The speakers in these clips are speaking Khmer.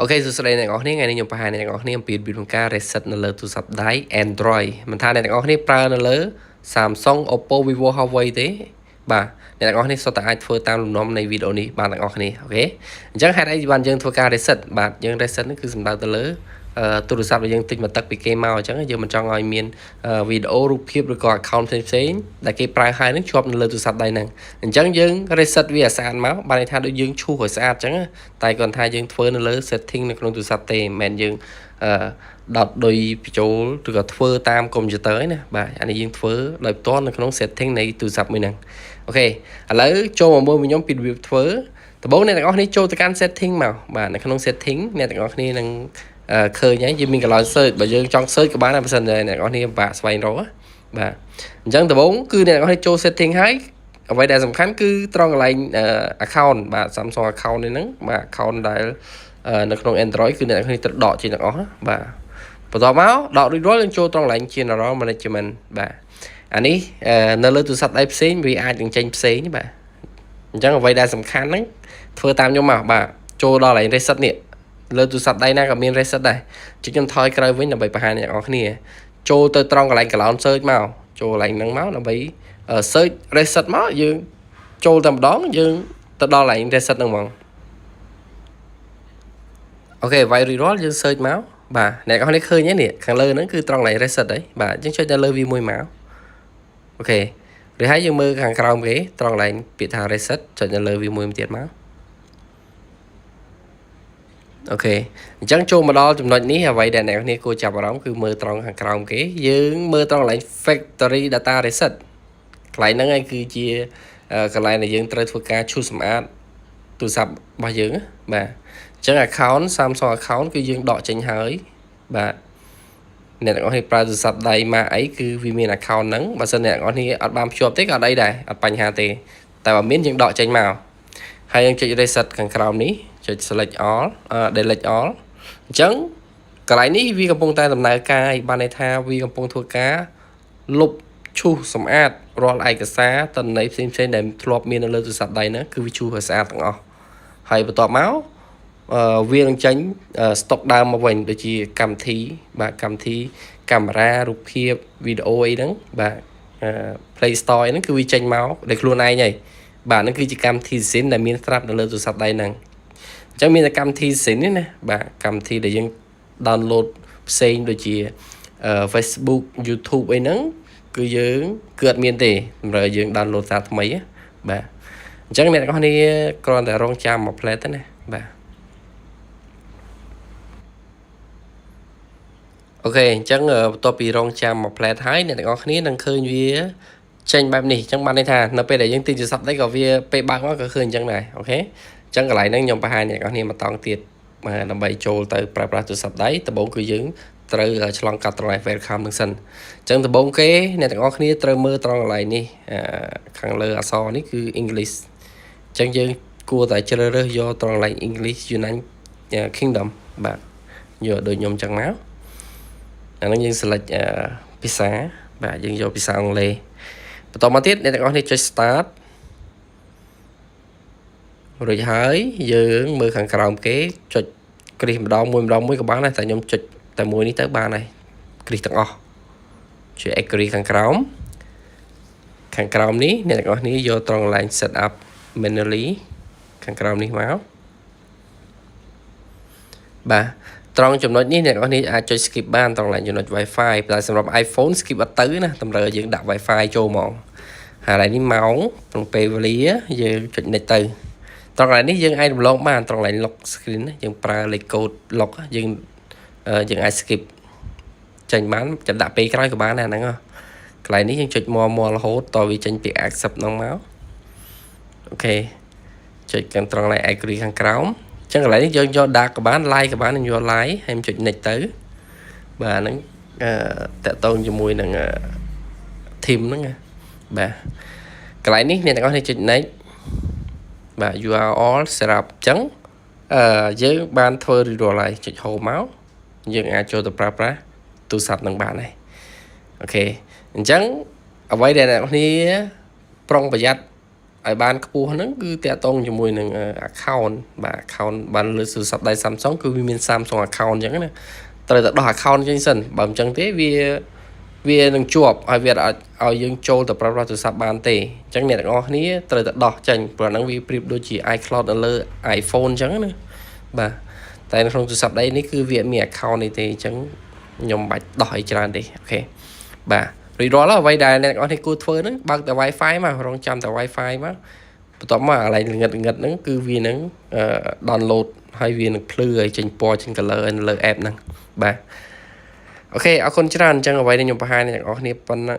Ok សួស្តីអ្នកនរគ្នាថ្ងៃនេះខ្ញុំបង្ហាញអ្នកនរគ្នាអំពីរបៀបក្នុងការ reset នៅលើទូរស័ព្ទដៃ Android មិនថាអ្នកនរគ្នាប្រើនៅលើ Samsung Oppo Vivo Huawei ទេបាទអ្នកនរគ្នាសុទ្ធតែអាចធ្វើតាមលំនាំនៃវីដេអូនេះបានទាំងអស់គ្នាអូខេអញ្ចឹងហេតុអីបានយើងធ្វើការ reset បាទយើង reset នេះគឺសំដៅទៅលើទូរស័ព្ទដែលយើងទិញមកទឹកពីគេមកអញ្ចឹងយើងមិនចង់ឲ្យមានវីដេអូរូបភាពឬក៏ account ផ្សេងៗដែលគេប្រើហើយនឹងជាប់នៅលើទូរស័ព្ទដៃហ្នឹងអញ្ចឹងយើង reset វាឲ្យស្អាតមកបានន័យថាដូចយើងឈូសឲ្យស្អាតអញ្ចឹងតែគាត់ថាយើងធ្វើនៅលើ setting នៅក្នុងទូរស័ព្ទទេមិនមែនយើងដោតដោយបញ្ចូលឬក៏ធ្វើតាមកុំព្យូទ័រឯណាបាទអានេះយើងធ្វើដោយផ្ទាល់នៅក្នុង setting នៃទូរស័ព្ទមួយហ្នឹងអូខេឥឡូវចូលមកមើលខ្ញុំពីរបៀបធ្វើដំបូងអ្នកទាំងអស់គ្នាចូលទៅកាន់ setting មកបាទនៅក្នុង setting អ្នកទាំងអស់គ្នានឹងឃើញហើយយើងមានកន្លែង search បើយើងចង់ search ក៏បានដែរបើមិនតែអ្នកទាំងអស់គ្នាបាក់ស្វែងរកបាទអញ្ចឹងដំបូងគឺអ្នកទាំងអស់គ្នាចូល setting ហើយអ្វីដែលសំខាន់គឺត្រង់កន្លែង account បាទ Samsung account នេះហ្នឹងបាទ account ដែលនៅក្នុង Android គឺអ្នកទាំងអស់គ្នាត្រូវដកចេញទាំងអស់បាទបន្ទាប់មកដករួចរាល់យើងចូលត្រង់កន្លែង General Management បាទអានេះនៅលើទូរស័ព្ទដៃផ្សេងវាអាចនឹងចេញផ្សេងបាទអញ្ចឹងអ្វីដែលសំខាន់ហ្នឹងធ្វើតាមខ្ញុំមកបាទចូលដល់កន្លែង reset នេះលើទូរស័ព្ទដៃណាក៏មាន reset ដែរជិះខ្ញុំថយក្រោយវិញដើម្បីបង្ហាញអ្នកនរគ្នាចូលទៅត្រង់កន្លែង cloud search មកចូលកន្លែងហ្នឹងមកដើម្បី search reset មកយើងចូលតែម្ដងយើងទៅដល់កន្លែង reset ហ្នឹងហ្មងអូខេវាយរីរាល់យើង search មកបាទអ្នកនរគ្នាឃើញទេនេះខាងលើហ្នឹងគឺត្រង់កន្លែង reset ហីបាទយើងចុចទៅលើវាមួយមកអូខេឬហើយយើងមើលខាងក្រោមគេត្រង់កន្លែងពាក្យថា reset ចុចទៅលើវាមួយទៀតមកអូខេអញ្ចឹងចូលមកដល់ចំណុចនេះអ្វីដែលអ្នកនរគ្នាគួរចាប់អារម្មណ៍គឺមើលត្រង់ខាងក្រោមគេយើងមើលត្រង់កន្លែង factory data reset កន្លែងហ្នឹងឯងគឺជាកន្លែងដែលយើងត្រូវធ្វើការឈូសសម្អាតទូរស័ព្ទរបស់យើងបាទអញ្ចឹង account Samsung account គឺយើងដកចេញហើយបាទអ្នកទាំងអស់គ្នាប្រើទូរស័ព្ទដៃម៉ាកអីគឺវាមាន account ហ្នឹងបើសិនអ្នកទាំងអស់គ្នាអត់បានភ្ជាប់ទេក៏អត់អីដែរអត់បញ្ហាទេតែបើមានយើងដកចេញមកហើយយើងចុច reset ខាងក្រោមនេះចុច select all delete all អញ្ចឹងកន្លែងនេះវាកំពុងតែដំណើរការឲ្យបានន័យថាវាកំពុងធ្វើការលុបឈូសសម្អាតរាល់ឯកសារតន័យផ្សេងៗដែលធ្លាប់មាននៅលើទូរស័ព្ទដៃហ្នឹងគឺវាឈូសឲ្យស្អាតទាំងអស់ហើយបន្ទាប់មកវានឹងចេញ stock ដើមមកវិញដូចជាកម្មវិធីបាទកម្មវិធីកាមេរ៉ារូបភាពវីដេអូអីហ្នឹងបាទ Play Store ហ្នឹងគឺវាចេញមកដោយខ្លួនឯងហើយបាទហ្នឹងគឺជាកម្មវិធី Zin ដែលមានស្រាប់នៅលើទូរស័ព្ទដៃហ្នឹងអញ្ចឹងមានតែកម្មវិធី Zin នេះណាបាទកម្មវិធីដែលយើង download ផ្សេងដូចជា Facebook YouTube អីហ្នឹងគឺយើងគឺអត់មានទេតម្រូវយើង download សារថ្មីបាទអញ្ចឹងអ្នកទាំងអស់គ្នាគ្រាន់តែរងចាំមួយផ្លែទៅណាបាទអូខេអញ្ចឹងបន្ទាប់ពីរងចាំមួយផ្លែហើយអ្នកទាំងអស់គ្នានឹងឃើញវាចេញបែបនេះអញ្ចឹងបានន័យថានៅពេលដែលយើងទិញទូរស័ព្ទដៃក៏វាពេលបើកមកក៏ឃើញអញ្ចឹងដែរអូខេអញ្ចឹងកន្លែងហ្នឹងខ្ញុំបង្ហាញអ្នកទាំងអស់គ្នាមកតង់ទៀតដើម្បីចូលទៅប្រើប្រាស់ទូរស័ព្ទដៃដំបូងគឺយើងត្រូវឆ្លងកាត់ត្រង់ welcome នឹងសិនអញ្ចឹងដំបូងគេអ្នកទាំងអស់គ្នាត្រូវមើលត្រង់កន្លែងនេះខាងលើអក្សរនេះគឺ English អញ្ចឹងយើងគួរតែជ្រើសរើសយកត្រង់កន្លែង English United Kingdom បាទយកដូចខ្ញុំអញ្ចឹងមកអាហ្នឹងយើង select ភាសាបាទយើងយកភាសាអង់គ្លេសបន្តមកទៀតអ្នកទាំងអស់គ្នាចុច start រួចហើយយើងមើលខាងក្រោមគេចុចគ្រីសម្ដងមួយក៏បានដែរតែខ្ញុំចុចតែមួយនេះទៅបានហើយគ្រីសទាំងអស់ជួយ agree ខាងក្រោមនេះអ្នកទាំងអស់គ្នាយកត្រង់កន្លែង set up manually ខាងក្រោមនេះមកបាទត្រង់ចំណុចនេះអ្នកនរគ្នាអាចចុច skip បានត្រង់កន្លែងចំណុច Wi-Fi តែសម្រាប់ iPhone skip អត់ទៅណាតម្រូវយើងដាក់ Wi-Fi ចូលហ្មងហើយនេះម៉ោងក្នុងពេលវេលាយើងចុច next ទៅត្រង់កន្លែងនេះយើងអាចរំលងបានត្រង់កន្លែង lock screen យើងប្រើលេខកូដ lock យើងអាច skip ចេញបានចាំដាក់ពេលក្រោយក៏បានដែរហ្នឹងកន្លែងនេះយើងចុចមរហូតតវាចេញពី accept ហ្នឹងមកអូខេចុចកាន់ត្រង់កន្លែង agree ខាងក្រោមចឹងកន្លែងនេះយើងយកដាក់ក៏បាន like ក៏បានយក like ហើយចុច next ទៅបាទហ្នឹងតកតងជាមួយនឹង team ហ្នឹងបាទកន្លែងនេះអ្នកទាំងអស់គ្នាចុច next បាទ you are all set up ចឹងយើងបានធ្វើរួចរាល់ហើយចុច home មកយើងអាចចូលទៅប្រើប្រាស់ទូរស័ព្ទនឹងបានហើយអូខេអញ្ចឹងអ្វីដែលអ្នកទាំងអស់គ្នាប្រុងប្រយ័ត្ន ឲ្យបានខ្ពស់ហ្នឹងគឺតាក់ទងជាមួយនឹង account បាទ account បានលើទូរស័ព្ទដៃ Samsung គឺវាមាន Samsung account អញ្ចឹងណាត្រូវតែដោះ account ចេញសិនបើមិនអញ្ចឹងទេវានឹងជាប់ឲ្យវាអាចឲ្យយើងចូលទៅប្រើប្រាស់ទូរស័ព្ទបានទេអញ្ចឹងអ្នកទាំងអស់គ្នាត្រូវតែដោះចេញព្រោះហ្នឹងវាប្រៀបដូចជា iCloud នៅលើ iPhone អញ្ចឹងណាបាទតែនៅក្នុងទូរស័ព្ទដៃនេះគឺវាមាន account នេះទេអញ្ចឹងខ្ញុំបាច់ដោះអីច្រើនទេអូខេបាទរួចរាល់ហើយអ្វីដែលអ្នកទាំងអស់គ្នាគួរធ្វើហ្នឹងបើកតែ Wi-Fi មករងចាំតែ Wi-Fi មកបន្ទាប់មកអាឡែងល្ងិតហ្នឹងគឺវានឹងdownload ហើយវានឹងភ្លឺឲ្យចេញពណ៌ចេញ color នៅលើ app ហ្នឹងបាទអូខេអរគុណច្រើនអញ្ចឹងអ្វីដែលខ្ញុំបង្ហាញអ្នកទាំងអស់គ្នាប៉ុណ្ណឹង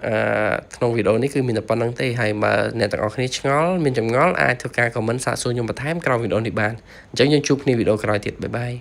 ក្នុងវីដេអូនេះគឺមានតែប៉ុណ្្នឹងទេហើយបើអ្នកទាំងអស់គ្នាឆ្ងល់មានចម្ងល់អាចធ្វើការ comment សាកសួរខ្ញុំបន្ថែមក្រោមវីដេអូនេះបានអញ្ចឹងយើងជួបគ្នាវីដេអូក្រោយទៀតបាយបាយ